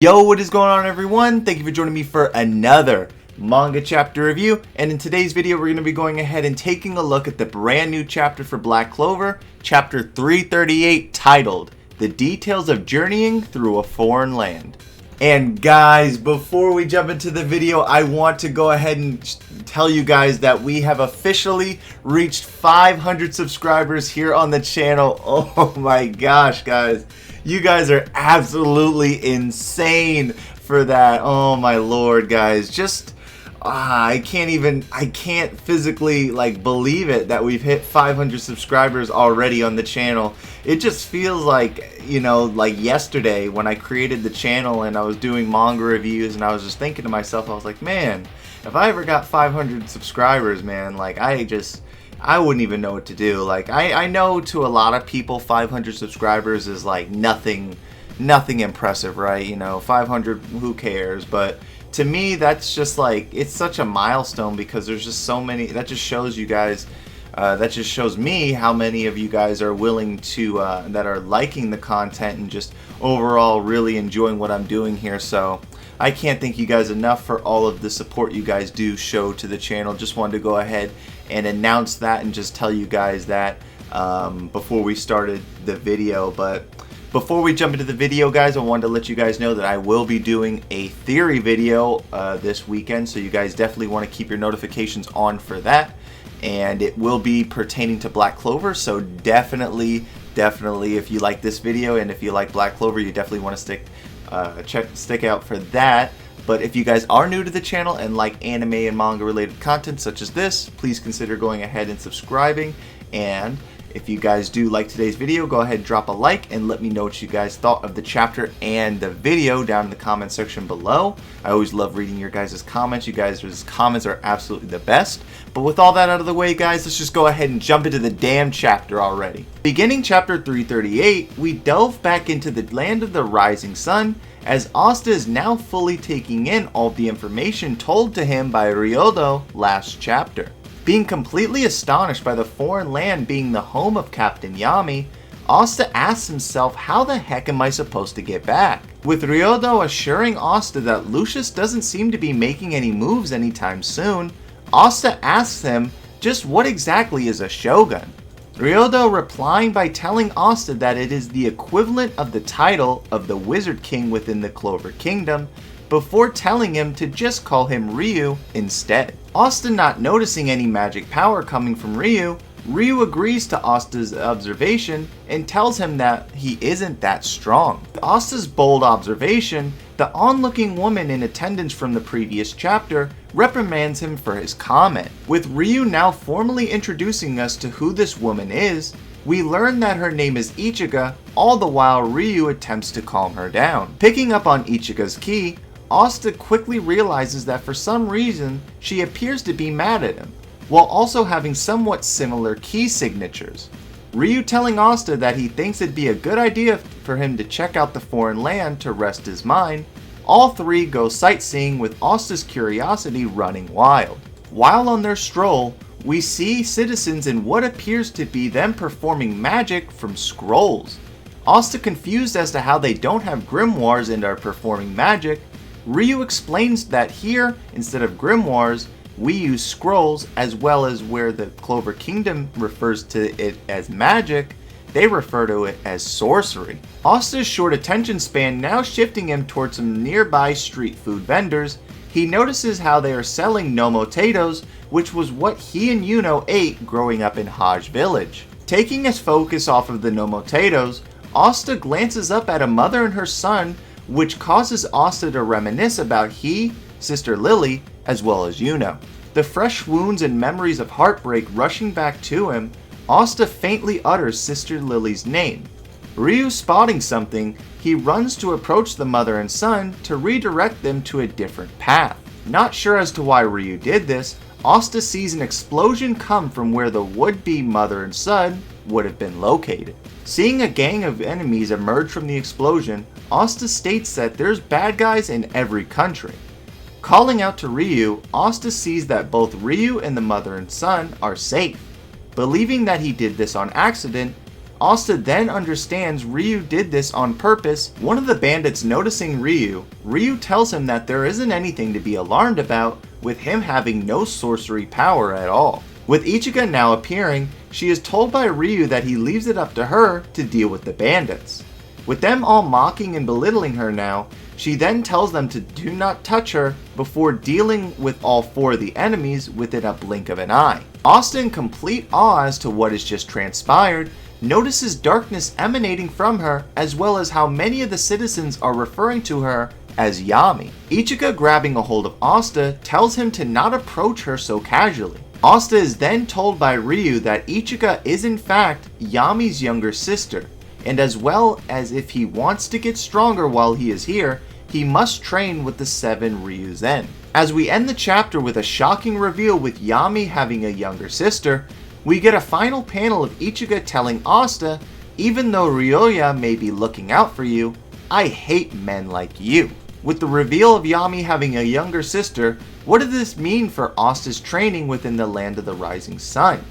Yo, what is going on, everyone? Thank you for joining me for another manga chapter review. And in today's video, we're going to be going ahead and taking a look at the brand new chapter for Black Clover, chapter 338, titled The Details of Journeying Through a Foreign Land. And guys, before we jump into the video, I want to go ahead and tell you guys that we have officially reached 500 subscribers here on the channel. Oh my gosh, guys. You guys are absolutely insane for that. Oh my lord, guys. Just I can't physically believe it that we've hit 500 subscribers already on the channel. It just feels like, like yesterday when I created the channel and I was doing manga reviews, and I was just thinking to myself, I was like, man, if I ever got 500 subscribers, man, I wouldn't even know what to do. I know to a lot of people 500 subscribers is nothing impressive, right? 500, who cares? But to me, that's just it's such a milestone, because there's just so many. That just shows you guys, that just shows me how many of you guys are willing to, that are liking the content and just overall really enjoying what I'm doing here. So I can't thank you guys enough for all of the support you guys do show to the channel. Just wanted to go ahead and announce that and just tell you guys that before we started the video. But before we jump into the video, guys, I wanted to let you guys know that I will be doing a theory video this weekend, so you guys definitely want to keep your notifications on for that. And it will be pertaining to Black Clover, so definitely if you like this video and if you like Black Clover, you definitely want to stick out for that. But if you guys are new to the channel and like anime and manga related content such as this, please consider going ahead and subscribing. And if you guys do like today's video, go ahead and drop a like and let me know what you guys thought of the chapter and the video down in the comment section below. I always love reading your guys' comments. You guys' comments are absolutely the best. But with all that out of the way, guys, let's just go ahead and jump into the damn chapter already. Beginning chapter 338, we delve back into the land of the rising sun, as Asta is now fully taking in all the information told to him by Ryuzen last chapter. Being completely astonished by the foreign land being the home of Captain Yami, Asta asks himself, how the heck am I supposed to get back? With Ryuzen assuring Asta that Lucius doesn't seem to be making any moves anytime soon, Asta asks him just what exactly is a shogun. Ryuzen replying by telling Asta that it is the equivalent of the title of the Wizard King within the Clover Kingdom, before telling him to just call him Ryu instead. Asta not noticing any magic power coming from Ryu agrees to Asta's observation and tells him that he isn't that strong. With Asta's bold observation, the onlooking woman in attendance from the previous chapter reprimands him for his comment. With Ryu now formally introducing us to who this woman is, we learn that her name is Ichigo, all the while Ryu attempts to calm her down. Picking up on Ichigo's key, Asta quickly realizes that for some reason she appears to be mad at him, while also having somewhat similar key signatures. Ryu telling Asta that he thinks it'd be a good idea for him to check out the foreign land to rest his mind. All three go sightseeing, with Asta's curiosity running wild. While on their stroll, we see citizens in what appears to be them performing magic from scrolls. Asta confused as to how they don't have grimoires and are performing magic. Ryu explains that here, instead of grimoires, we use scrolls, as well as where the Clover Kingdom refers to it as magic, they refer to it as sorcery. Asta's short attention span now shifting him towards some nearby street food vendors. He notices how they are selling nomotatoes, which was what he and Yuno ate growing up in Haj Village. Taking his focus off of the nomotatoes, Asta glances up at a mother and her son, which causes Asta to reminisce about he, Sister Lily, as well as Yuno. The fresh wounds and memories of heartbreak rushing back to him, Asta faintly utters Sister Lily's name. Ryu spotting something, he runs to approach the mother and son to redirect them to a different path. Not sure as to why Ryu did this, Asta sees an explosion come from where the would-be mother and son would have been located. Seeing a gang of enemies emerge from the explosion, Asta states that there's bad guys in every country. Calling out to Ryu, Asta sees that both Ryu and the mother and son are safe. Believing that he did this on accident, Asta then understands Ryu did this on purpose. One of the bandits noticing Ryu tells him that there isn't anything to be alarmed about with him having no sorcery power at all. With Ichigo now appearing, she is told by Ryu that he leaves it up to her to deal with the bandits. With them all mocking and belittling her now, she then tells them to do not touch her before dealing with all 4 of the enemies within a blink of an eye. Asta, in complete awe as to what has just transpired, notices darkness emanating from her, as well as how many of the citizens are referring to her as Yami. Ichigo, grabbing a hold of Asta, tells him to not approach her so casually. Asta is then told by Ryu that Ichigo is in fact Yami's younger sister, and as well as if he wants to get stronger while he is here, he must train with the 7 RYUZEN. As we end the chapter with a shocking reveal with Yami having a younger sister, we get a final panel of Ichigo telling Asta, even though Ryoya may be looking out for you, I hate men like you. With the reveal of Yami having a younger sister, what does this mean for Asta's training within the land of the rising sun?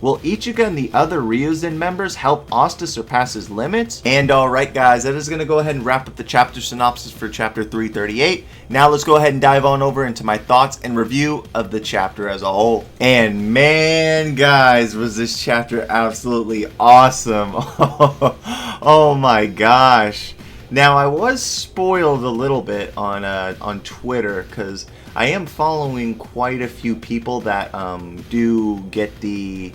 Will Ichigo and the other RYUZEN members help Asta surpass his limits? And alright guys, that is going to go ahead and wrap up the chapter synopsis for chapter 338. Now let's go ahead and dive on over into my thoughts and review of the chapter as a whole. And man guys, was this chapter absolutely awesome. Oh my gosh. Now I was spoiled a little bit on Twitter because I am following quite a few people that do get the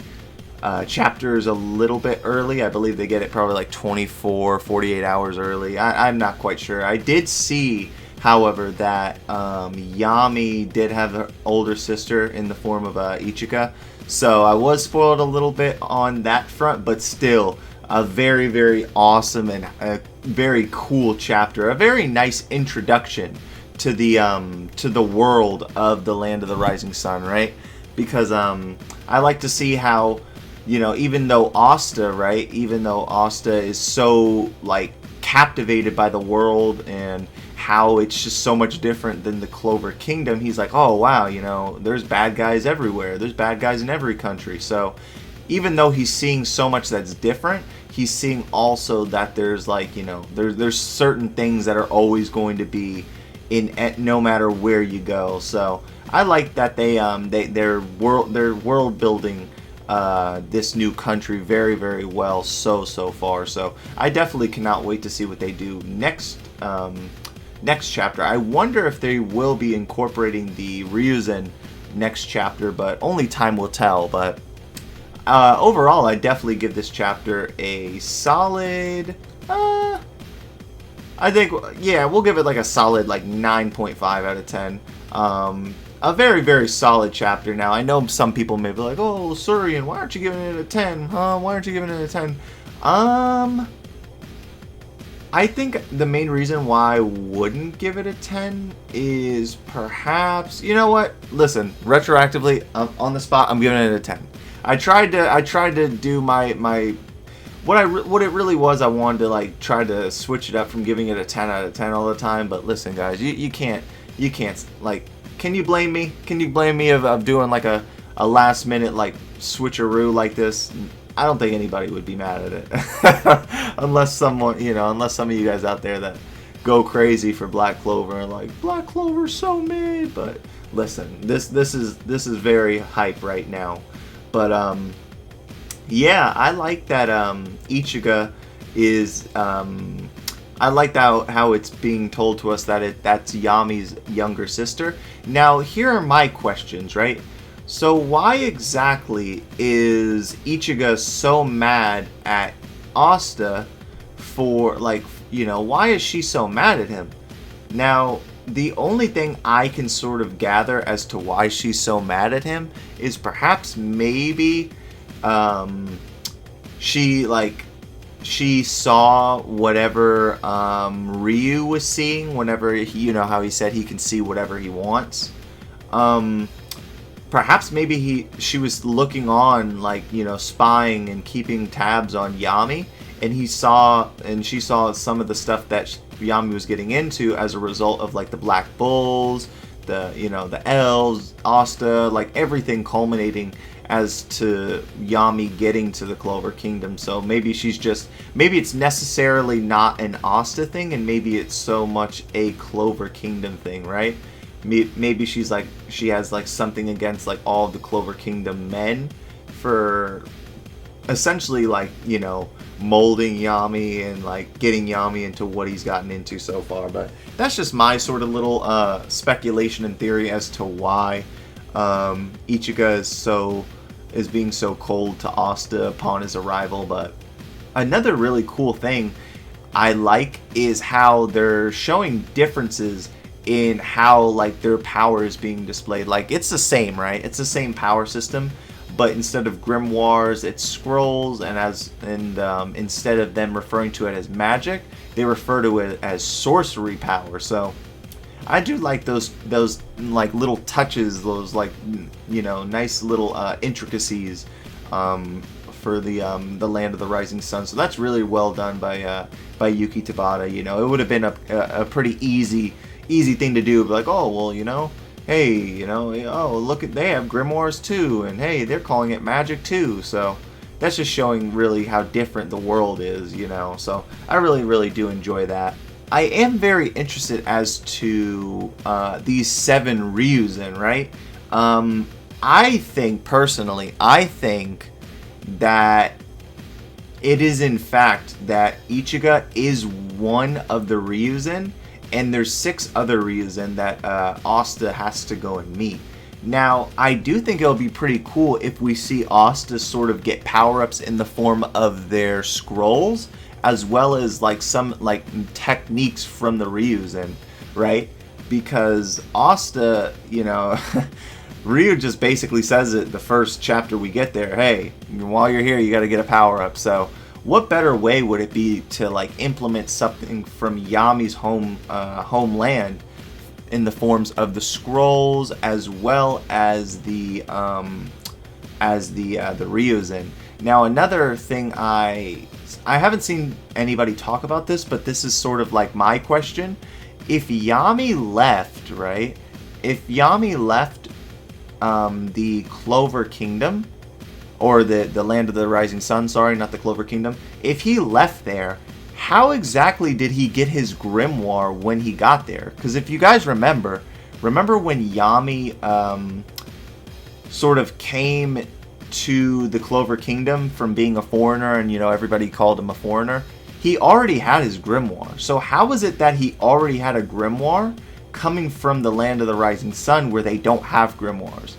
chapters a little bit early. I believe they get it probably like 48 hours early. I'm not quite sure. I did see, however, that Yami did have her older sister in the form of Ichigo. So I was spoiled a little bit on that front, but still a very, very awesome and a very cool chapter. A very nice introduction to the world of the Land of the Rising Sun, right? Because I like to see how, you know, even though Asta is so like captivated by the world and how it's just so much different than the Clover Kingdom, he's like, oh wow, you know, there's bad guys everywhere. There's bad guys in every country. So even though he's seeing so much that's different, he's seeing also that there's like, you know, there's certain things that are always going to be in no matter where you go. So I like that they're world building this new country very, very well so far. So I definitely cannot wait to see what they do next chapter. I wonder if they will be incorporating the RYUZEN next chapter, but only time will tell. But overall, I definitely give this chapter a solid, I think, yeah, we'll give it like a solid like 9.5 out of 10. A very, very solid chapter. Now, I know some people may be like, oh, Surian, why aren't you giving it a 10? Huh? Why aren't you giving it a 10? I think the main reason why I wouldn't give it a 10 is perhaps, you know what? Listen, retroactively, on the spot, I'm giving it a 10. I tried to do my what it really was. I wanted to like try to switch it up from giving it a 10 out of 10 all the time. But listen, guys, you can't like. Can you blame me? Can you blame me of doing like a last minute like switcheroo like this? I don't think anybody would be mad at it, unless someone, you know, unless some of you guys out there that go crazy for Black Clover and like Black Clover's so mid. But listen, this is very hype right now. But yeah, I like that Ichigo is I like how it's being told to us that that's Yami's younger sister. Now, here are my questions, right? So why exactly is Ichigo so mad at Asta for, like, you know, why is she so mad at him? Now, the only thing I can sort of gather as to why she's so mad at him is perhaps maybe she saw whatever Ryu was seeing whenever you know how he said he can see whatever he wants. Perhaps maybe she was looking on, like, you know, spying and keeping tabs on Yami, and she saw some of the stuff that Yami was getting into as a result of like the Black Bulls, the, you know, the elves, Asta, like everything culminating as to Yami getting to the Clover Kingdom. So maybe maybe it's necessarily not an Asta thing, and maybe it's so much a Clover Kingdom thing, right? Maybe she has like something against like all of the Clover Kingdom men for essentially like, you know, molding Yami and like getting Yami into what he's gotten into so far. But that's just my sort of little speculation and theory as to why Ichigo is being so cold to Asta upon his arrival. But another really cool thing I like is how they're showing differences in how like their power is being displayed. Like it's the same, right? It's the same power system, but instead of grimoires, it's scrolls, and instead of them referring to it as magic, they refer to it as sorcery power. So I do like those like little touches, those like, you know, nice little intricacies for the Land of the Rising Sun. So that's really well done by Yuki Tabata. You know, it would have been a pretty easy thing to do, like, oh well, you know, hey, you know, oh look at, they have grimoires too, and hey, they're calling it magic too. So that's just showing really how different the world is, you know. So I really do enjoy that. I am very interested as to these 7 RYUZEN, right? I think personally, that it is in fact that Ichigo is one of the RYUZEN, and there's 6 other RYUZEN that Asta has to go and meet. Now, I do think it'll be pretty cool if we see Asta sort of get power-ups in the form of their scrolls, as well as like some like techniques from the RYUZEN, right? Because Asta, you know, Ryu just basically says it the first chapter we get there, hey, while you're here you got to get a power-up. So what better way would it be to like implement something from Yami's homeland in the forms of the scrolls, as well as the RYUZEN. Now another thing, I haven't seen anybody talk about this, but this is sort of like my question. If Yami left, right? If Yami left the Clover Kingdom, or the Land of the Rising Sun, sorry, not the Clover Kingdom. If he left there, how exactly did he get his grimoire when he got there? Because if you guys remember when Yami sort of came to the Clover Kingdom from being a foreigner, and you know everybody called him a foreigner, he already had his grimoire. So how is it that he already had a grimoire coming from the Land of the Rising Sun where they don't have grimoires?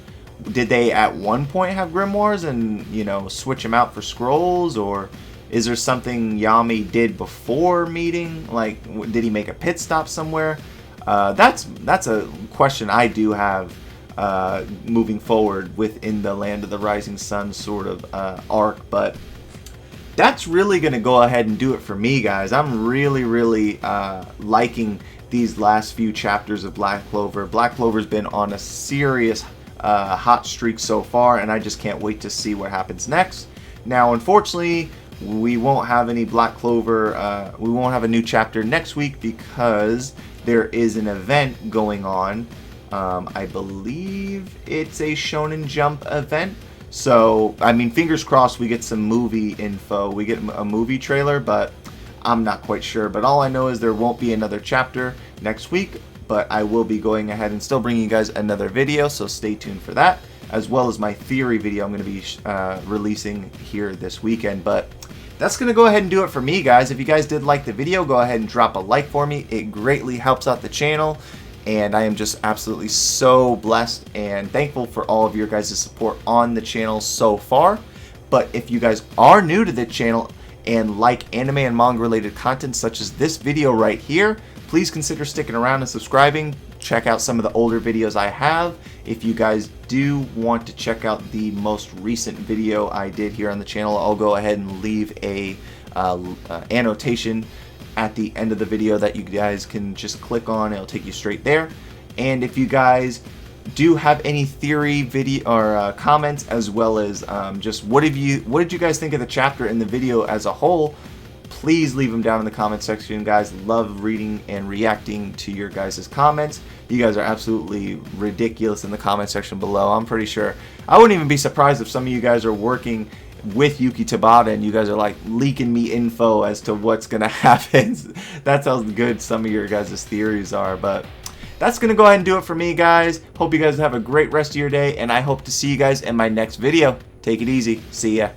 Did they at one point have grimoires and, you know, switch them out for scrolls, or is there something Yami did before meeting? Like, did he make a pit stop somewhere? That's a question I do have moving forward within the Land of the Rising Sun sort of arc, but that's really going to go ahead and do it for me, guys. I'm really liking these last few chapters of Black Clover. Black Clover's been on a serious hot streak so far, and I just can't wait to see what happens next. Now, unfortunately, we won't have any Black Clover, we won't have a new chapter next week because there is an event going on. I believe it's a Shonen Jump event. So, I mean, fingers crossed we get some movie info. We get a movie trailer, but I'm not quite sure. But all I know is there won't be another chapter next week, but I will be going ahead and still bringing you guys another video, so stay tuned for that, as well as my theory video I'm going to be releasing here this weekend. But that's going to go ahead and do it for me, guys. If you guys did like the video, go ahead and drop a like for me. It greatly helps out the channel, and I am just absolutely so blessed and thankful for all of your guys' support on the channel so far. But if you guys are new to the channel and like anime and manga related content such as this video right here, please consider sticking around and subscribing. Check out some of the older videos I have. If you guys do want to check out the most recent video I did here on the channel, I'll go ahead and leave a annotation at the end of the video that you guys can just click on. It'll take you straight there. And if you guys do have any theory video or comments, as well as just what did you guys think of the chapter and the video as a whole, please leave them down in the comment section, guys. Love reading and reacting to your guys' comments. You guys are absolutely ridiculous in the comment section below. I'm pretty sure. I wouldn't even be surprised if some of you guys are working with Yuki Tabata and you guys are like leaking me info as to what's gonna happen. That's how good some of your guys' theories are. But that's gonna go ahead and do it for me, guys. Hope you guys have a great rest of your day, and I hope to see you guys in my next video. Take it easy. See ya.